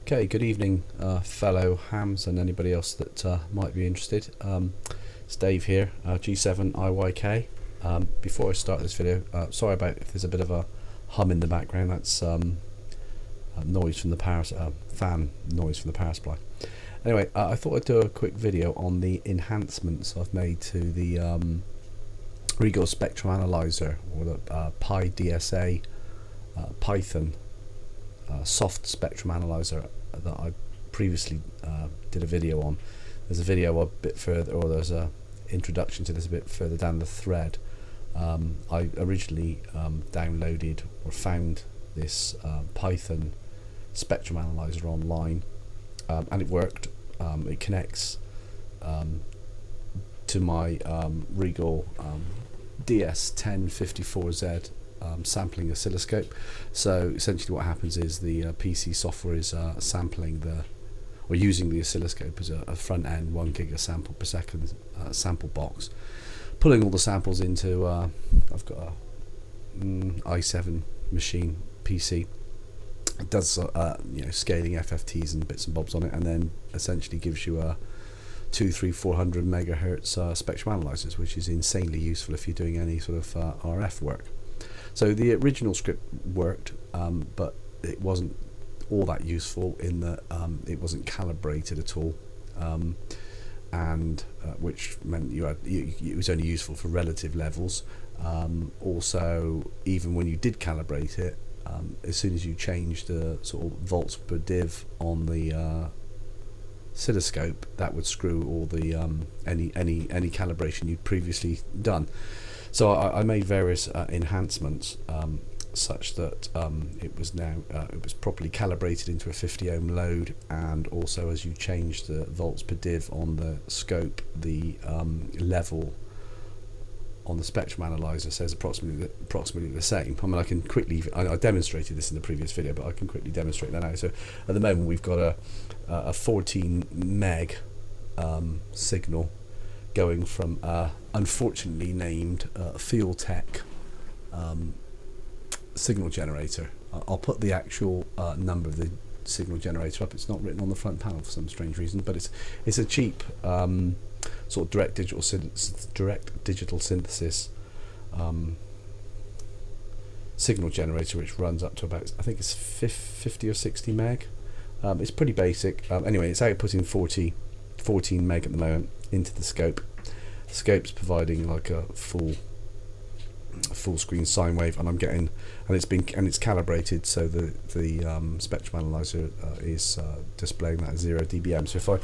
Okay, good evening, fellow hams and anybody else that might be interested. It's Dave here, G7IYK. Before I start this video, sorry about if there's a bit of a hum in the background. That's noise from the power fan noise from the power supply. Anyway, I thought I'd do a quick video on the enhancements I've made to the Regal Spectrum Analyzer, or the PyDSA Python soft spectrum analyzer that I previously did a video on. There's a video a bit further, or there's a introduction to this a bit further down the thread. I originally downloaded or found this Python spectrum analyzer online, and it worked. It connects to my Regal DS1054Z sampling oscilloscope. So essentially what happens is the PC software is sampling or using the oscilloscope as a front end 1 gig sample per second sample box, pulling all the samples into I've got a i7 machine PC. It does scaling FFTs and bits and bobs on it, and then essentially gives you a 400 megahertz spectrum analyzers, which is insanely useful if you're doing any sort of RF work. So the original script worked, but it wasn't all that useful in that it wasn't calibrated at all, and which meant it was only useful for relative levels. Also, even when you did calibrate it, as soon as you changed the sort of volts per div on the oscilloscope, that would screw all the any calibration you'd previously done. So I made various enhancements such that it was properly calibrated into a 50 ohm load, and also as you change the volts per div on the scope, the level on the spectrum analyzer says approximately the same. I mean, I can quickly, I demonstrated this in the previous video, but I can quickly demonstrate that now. So at the moment we've got a 14 meg signal going from unfortunately named FieldTech signal generator. I'll put the actual number of the signal generator up. It's not written on the front panel for some strange reason, but it's a cheap sort of direct digital synthesis signal generator, which runs up to about, I think it's 50 or 60 meg. It's pretty basic. Anyway, it's outputting 14 meg at the moment into the scope. The scope's providing like a full screen sine wave, and it's calibrated so the spectrum analyzer is displaying that 0 dBm. So if I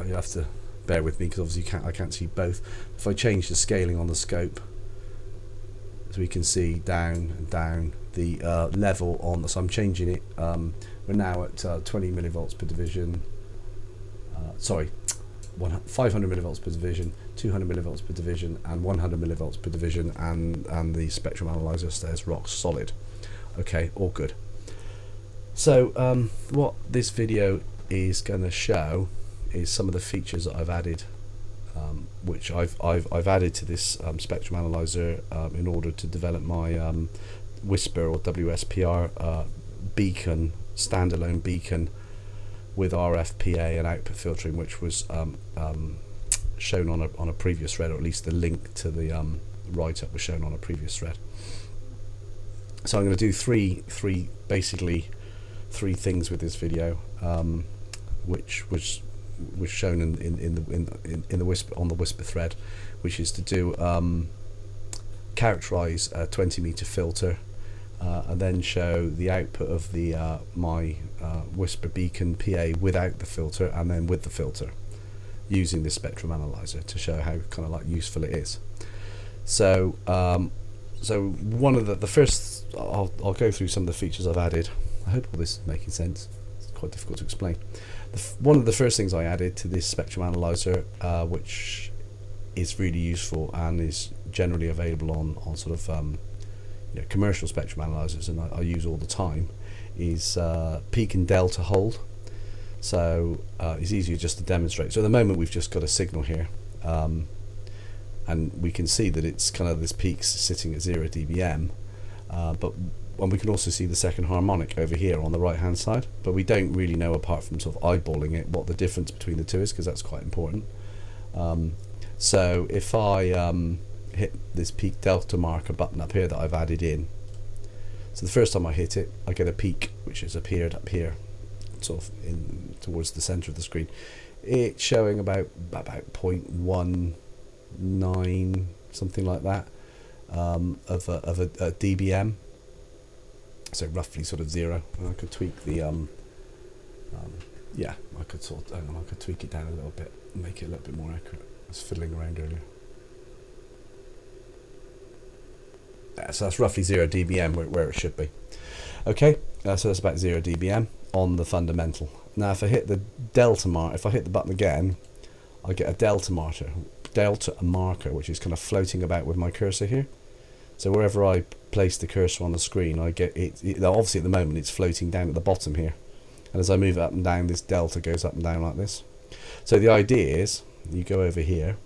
you have to bear with me because obviously I can't see both. If I change the scaling on the scope, as we can see down and down, the level on, so I'm changing it. We're now at 20 millivolts per division. 500 millivolts per division, 200 millivolts per division, and 100 millivolts per division, and the spectrum analyzer stays rock solid. Okay, all good. So what this video is going to show is some of the features that I've added, which I've added to this spectrum analyzer in order to develop my Whisper or WSPR beacon, standalone beacon with RFPA and output filtering, which was shown on a previous thread, or at least the link to the write-up was shown on a previous thread. So I'm going to do basically three things with this video, which was shown in the Whisper, on the Whisper thread, which is to do characterize a 20 meter filter, and then show the output of the my Whisper beacon PA without the filter, and then with the filter, using this spectrum analyzer to show how kind of like useful it is. So so one of the first, I'll go through some of the features I've added. I hope all this is making sense. It's quite difficult to explain. One of the first things I added to this spectrum analyzer, which is really useful and is generally available on sort of commercial spectrum analyzers, and I use all the time, is peak and delta hold. So it's easier just to demonstrate. So at the moment we've just got a signal here, and we can see that it's kind of, this peak's sitting at 0 dBm, but and we can also see the second harmonic over here on the right hand side, but we don't really know, apart from sort of eyeballing it, what the difference between the two is, because that's quite important. So if I hit this peak delta marker button up here that I've added in, so the first time I hit it, I get a peak which has appeared up here, sort of in towards the center of the screen. It's showing about 0.19, something like that, of a dBm, so roughly sort of 0. And I could tweak the yeah, I could I could tweak it down a little bit and make it a little bit more accurate. I was fiddling around earlier. Yeah, so that's roughly 0 dBm where it should be. Okay, so that's about 0 dBm on the fundamental. Now if I hit the delta marker, if I hit the button again, I get a delta marker, which is kind of floating about with my cursor here. So wherever I place the cursor on the screen, I get it. Obviously at the moment it's floating down at the bottom here, and as I move it up and down, this delta goes up and down like this. So the idea is you go over here,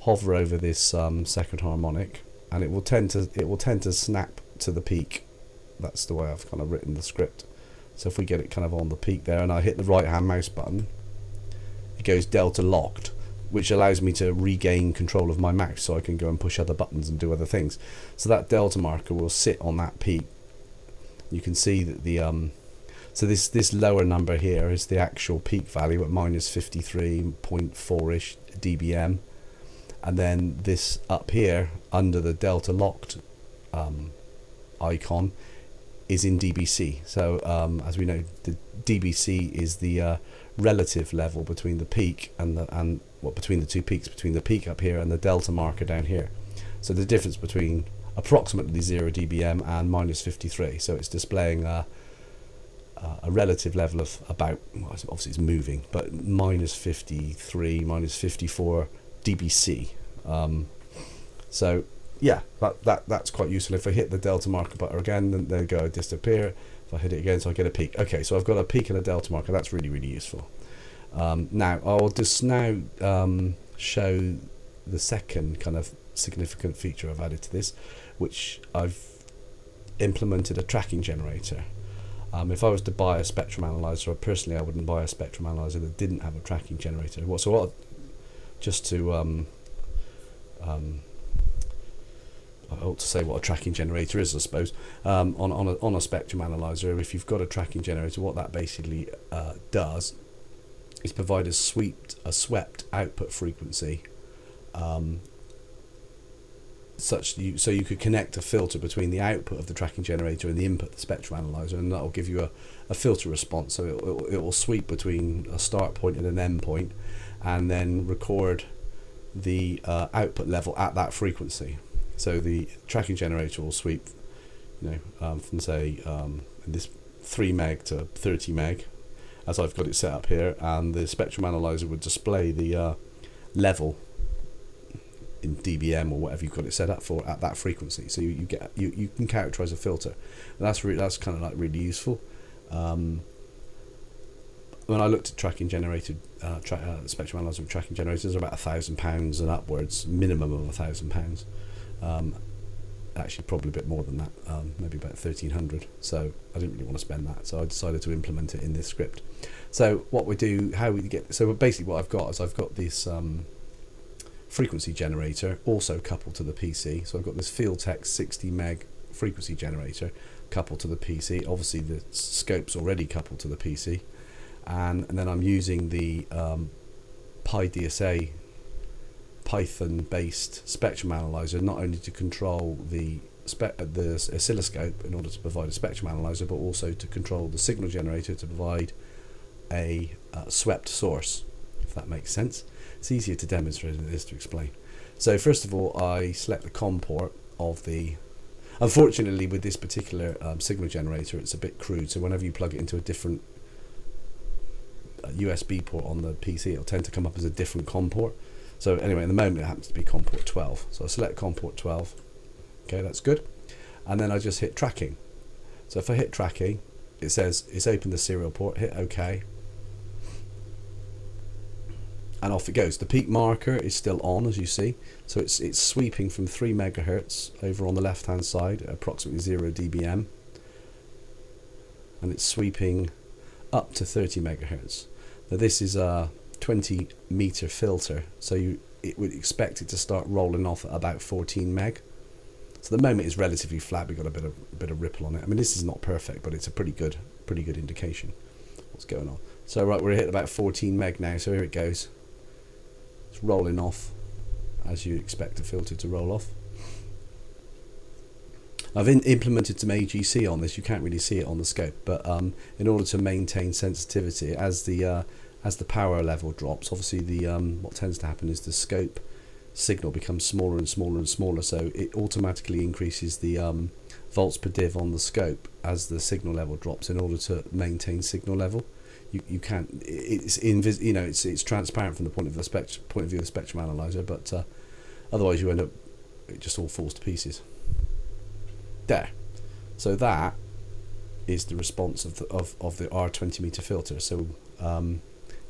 hover over this second harmonic, and it will tend to snap to the peak. That's the way I've kind of written the script. So if we get it kind of on the peak there, and I hit the right hand mouse button, it goes delta locked, which allows me to regain control of my mouse, so I can go and push other buttons and do other things. So that delta marker will sit on that peak. You can see that the so this lower number here is the actual peak value at minus 53.4-ish dBm, and then this up here under the delta locked icon is in dBc. So as we know, the dBc is the relative level between the peak and between the two peaks, between the peak up here and the delta marker down here. So the difference between approximately 0 dBm and minus 53. So it's displaying a relative level of about, well, obviously it's moving, but minus 53, minus 54 dBc. So yeah, that's quite useful. If I hit the delta marker button again, then there go, disappear. If I hit it again, so I get a peak. Okay, so I've got a peak and a delta marker. That's really, really useful. Now I'll just show the second kind of significant feature I've added to this, which I've implemented a tracking generator. If I was to buy a spectrum analyzer, personally I wouldn't buy a spectrum analyzer that didn't have a tracking generator. Just to I ought to say what a tracking generator is, I suppose. On a spectrum analyzer, if you've got a tracking generator, what that basically does is provide a swept output frequency, so you could connect a filter between the output of the tracking generator and the input of the spectrum analyzer, and that will give you a filter response. So it will sweep between a start point and an end point, and then record the output level at that frequency. So the tracking generator will sweep, from say this 3 meg to 30 meg, as I've got it set up here, and the spectrum analyzer would display the level in dBm or whatever you've got it set up for at that frequency. So you can characterize a filter, and that's kind of like really useful. When I looked at tracking generated spectrum analyzer with tracking generators, are about £1,000 and upwards, minimum of £1,000. Actually probably a bit more than that, maybe about 1,300. So I didn't really want to spend that, so I decided to implement it in this script. So what we do, how we get, so basically what I've got is I've got this frequency generator also coupled to the PC. So I've got this field text 60 meg frequency generator coupled to the PC. Obviously the scope's already coupled to the PC, and then I'm using the PyDSA Python-based spectrum analyzer not only to control the oscilloscope in order to provide a spectrum analyzer, but also to control the signal generator to provide a swept source, if that makes sense. It's easier to demonstrate than it is to explain. So first of all, I select the COM port of the. Unfortunately, with this particular signal generator, it's a bit crude. So whenever you plug it into a different USB port on the PC, it'll tend to come up as a different COM port. So anyway, at the moment it happens to be COM port 12. So I select COM port 12. Okay, that's good. And then I just hit tracking. So if I hit tracking, it says it's opened the serial port. Hit OK. and off it goes. The peak marker is still on, as you see, so it's sweeping from 3 megahertz over on the left hand side, approximately 0 dBm, and it's sweeping up to 30 megahertz. Now this is a 20 meter filter, so it would expect it to start rolling off at about 14 meg. So the moment it's relatively flat. We've got a bit of ripple on it. I mean, this is not perfect, but it's a pretty good indication what's going on. So right, we're hit about 14 meg now. So here it goes. It's rolling off as you expect a filter to roll off. I've implemented some AGC on this. You can't really see it on the scope, but in order to maintain sensitivity, as the power level drops, obviously what tends to happen is the scope signal becomes smaller and smaller and smaller, so it automatically increases the volts per div on the scope as the signal level drops in order to maintain signal level. You can't, it's transparent from the point of view of the spectrum analyzer, but otherwise you end up, it just all falls to pieces. There. So that is the response of the R20 meter filter. So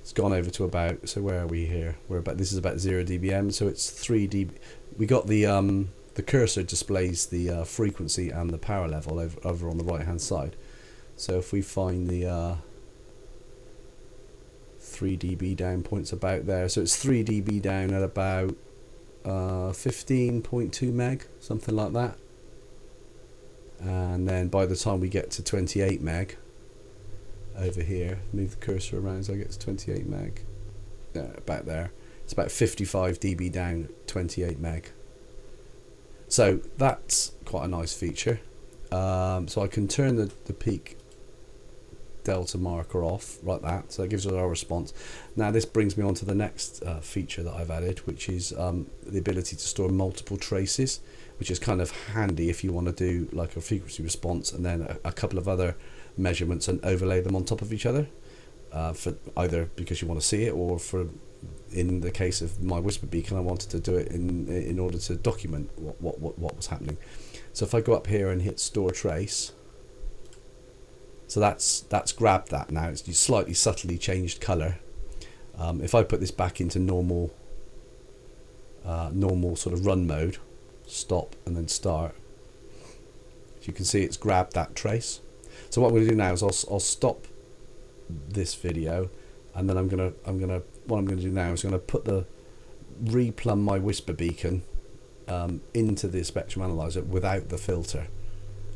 it's gone over to about, so where are we here? This is about 0 dBm, so it's 3 dB. We got the cursor displays the frequency and the power level over on the right hand side. So if we find the 3 dB down points about there, so it's 3 dB down at about 15.2 meg, something like that. And then by the time we get to 28 meg over here, move the cursor around so I get to 28 meg, about there, it's about 55 dB down at 28 meg. So that's quite a nice feature. So I can turn the peak delta marker off like that, so that gives us our response. Now this brings me on to the next feature that I've added, which is the ability to store multiple traces, which is kind of handy if you want to do like a frequency response and then a couple of other measurements and overlay them on top of each other, for either because you want to see it, or for, in the case of my whisper beacon, I wanted to do it in order to document what was happening. So if I go up here and hit store trace, so that's grabbed that now. It's slightly subtly changed color. If I put this back into normal sort of run mode, stop and then start, as you can see, it's grabbed that trace. So what I'm going to do now is I'll stop this video, and then what I'm going to do now is I'm going to replumb my whisper beacon into the spectrum analyzer without the filter,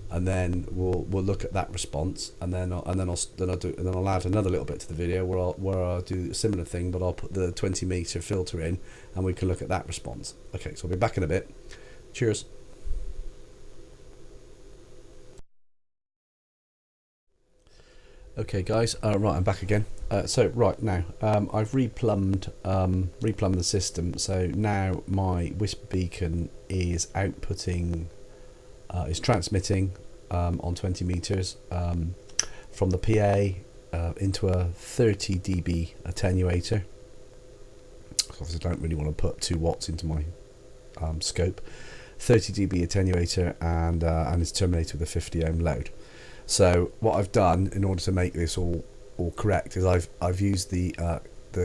and then we'll look at that response, and then I'll add another little bit to the video where I'll do a similar thing, but I'll put the 20 meter filter in, and we can look at that response. Okay, so I'll be back in a bit. Cheers. Okay guys, right, I'm back again. So right now, I've replumbed the system. So now my whisper beacon is outputting, is transmitting on 20 meters from the PA into a 30 dB attenuator. Obviously, I don't really want to put 2 watts into my scope. 30 dB attenuator, and it's terminated with a 50 ohm load. So what I've done in order to make this all correct is I've used the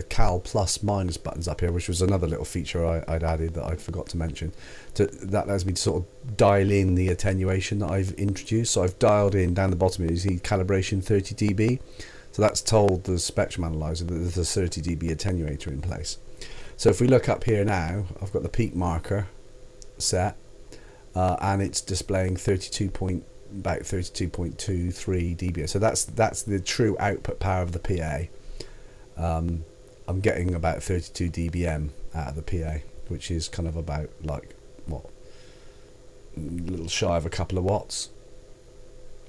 cal plus minus buttons up here, which was another little feature I'd added that I forgot to mention. That allows me to sort of dial in the attenuation that I've introduced. So I've dialed in down the bottom here, you see calibration 30 dB. So that's told the spectrum analyzer that there's a 30 dB attenuator in place. So if we look up here now, I've got the peak marker set, and it's displaying about 32.23 dB. So that's the true output power of the PA. I'm getting about 32 dBm out of the PA, which is kind of about like what, a little shy of a couple of watts.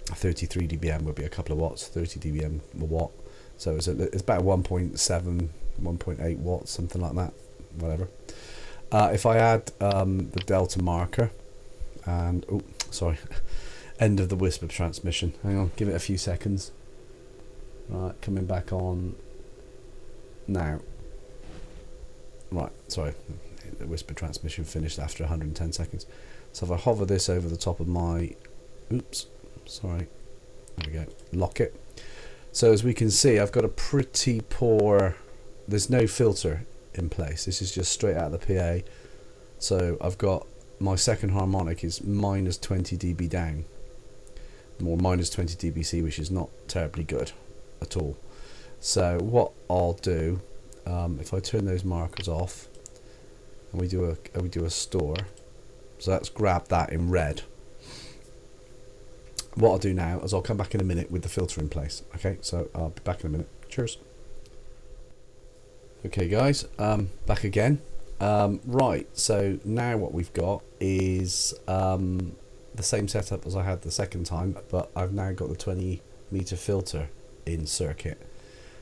33 dBm would be a couple of watts. 30 dBm a watt. So it's about 1.7, 1.8 watts, something like that. Whatever. If I add the delta marker, and oh, sorry. End of the whisper transmission. Hang on, give it a few seconds. Right, coming back on now. Right, sorry, the whisper transmission finished after 110 seconds. So if I hover this over the top of my, oops, sorry, there we go, lock it. So as we can see, I've got a pretty poor, there's no filter in place. This is just straight out of the PA. So I've got my second harmonic is minus 20 dB down, or minus 20 dBc, which is not terribly good at all. So what I'll do, if I turn those markers off and we do a store, so that's grabbed that in red. What I'll do now is I'll come back in a minute with the filter in place. Okay, so I'll be back in a minute. Cheers. Okay guys, back again. Right, so now what we've got is the same setup as I had the second time, but I've now got the 20 meter filter in circuit.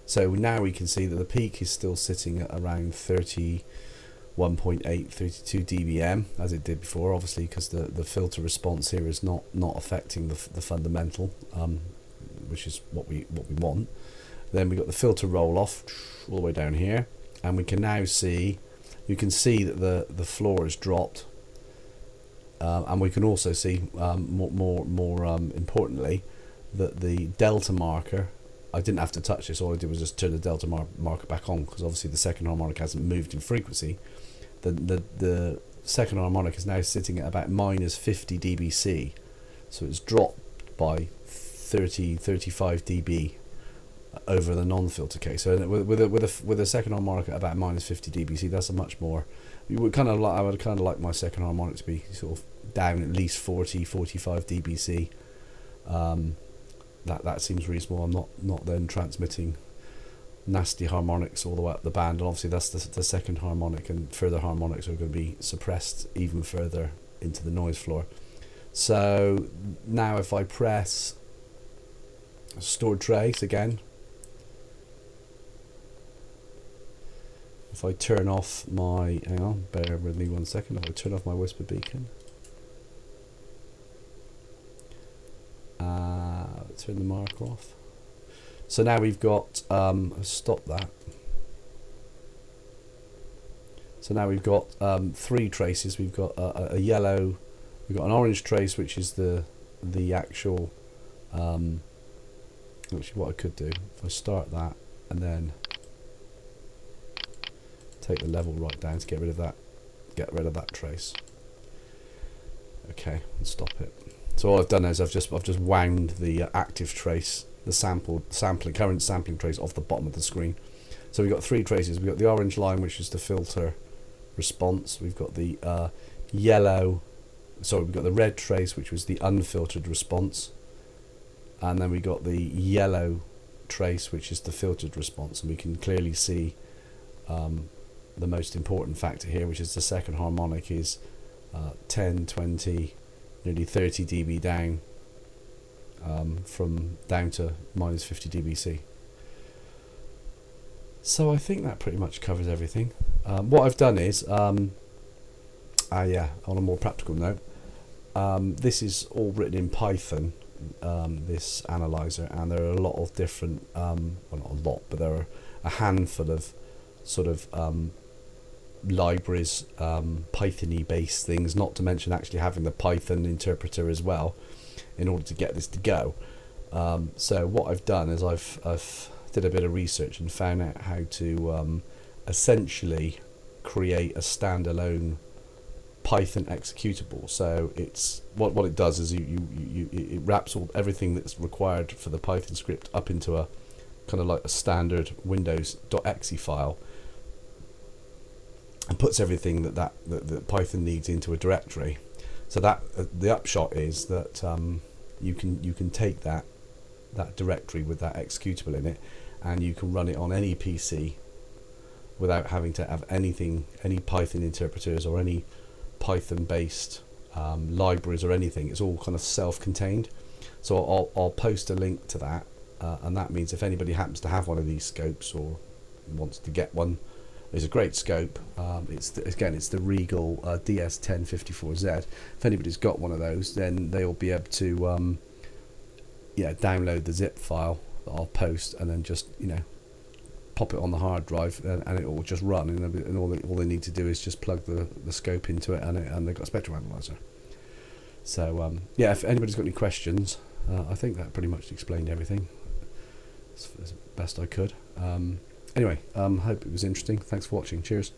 So now we can see that the peak is still sitting at around 31.8, 32 dBm as it did before, obviously because the filter response here is not affecting the fundamental, which is what we want. Then we got the filter roll off all the way down here, and we can now see, you can see that the floor has dropped, and we can also see more importantly that the delta marker, I didn't have to touch this, all I did was just turn the delta marker back on, because obviously the second harmonic hasn't moved in frequency. The second harmonic is now sitting at about minus 50 dBc, so it's dropped by 35 dB over the non-filter case. So with a second harmonic at about minus 50 dBc, that's a much more. I would kind of like my second harmonic to be sort of down at least 45 dBc. That seems reasonable. I'm not then transmitting nasty harmonics all the way up the band, and obviously that's the second harmonic, and further harmonics are going to be suppressed even further into the noise floor. So now if I press stored trace again, if I turn off my, hang on, bear with me 1 second, if I turn off my whisper beacon, turn the marker off. So now we've got, stop that. So now we've got 3 traces. We've got a yellow, we've got an orange trace, which is the actual, actually what I could do, if I start that and then take the level right down to get rid of that trace. Okay, and stop it. So all I've done is I've just wound the active trace, the current sampling trace off the bottom of the screen. So we've got 3 traces. We've got the orange line, which is the filter response. We've got the we've got the red trace, which was the unfiltered response, and then we got the yellow trace, which is the filtered response. And we can clearly see the most important factor here, which is the second harmonic, is 10, 20, nearly 30 dB down, from down to minus 50 dBc. So I think that pretty much covers everything. What I've done is, on a more practical note, this is all written in Python, this analyzer, and there are a lot of different, well, not a lot, but there are a handful of sort of libraries, Python-y based things, not to mention actually having the Python interpreter as well in order to get this to go. So what I've done is I've did a bit of research and found out how to essentially create a standalone Python executable. So it's what it does is it wraps everything that's required for the Python script up into a kind of like a standard Windows.exe file, and puts everything that Python needs into a directory. So that the upshot is that you can take that directory with that executable in it, and you can run it on any PC without having to have any Python interpreters or any Python based libraries or anything. It's all kind of self-contained. So I'll post a link to that, and that means if anybody happens to have one of these scopes or wants to get one, it's a great scope. It's the Regal DS1054Z. If anybody's got one of those, then they'll be able to download the zip file that I'll post, and then just pop it on the hard drive, and it will just run. And all they need to do is just plug the scope into it, and they've got a spectrum analyzer. So if anybody's got any questions, I think that pretty much explained everything as best I could. Anyway, hope it was interesting. Thanks for watching. Cheers.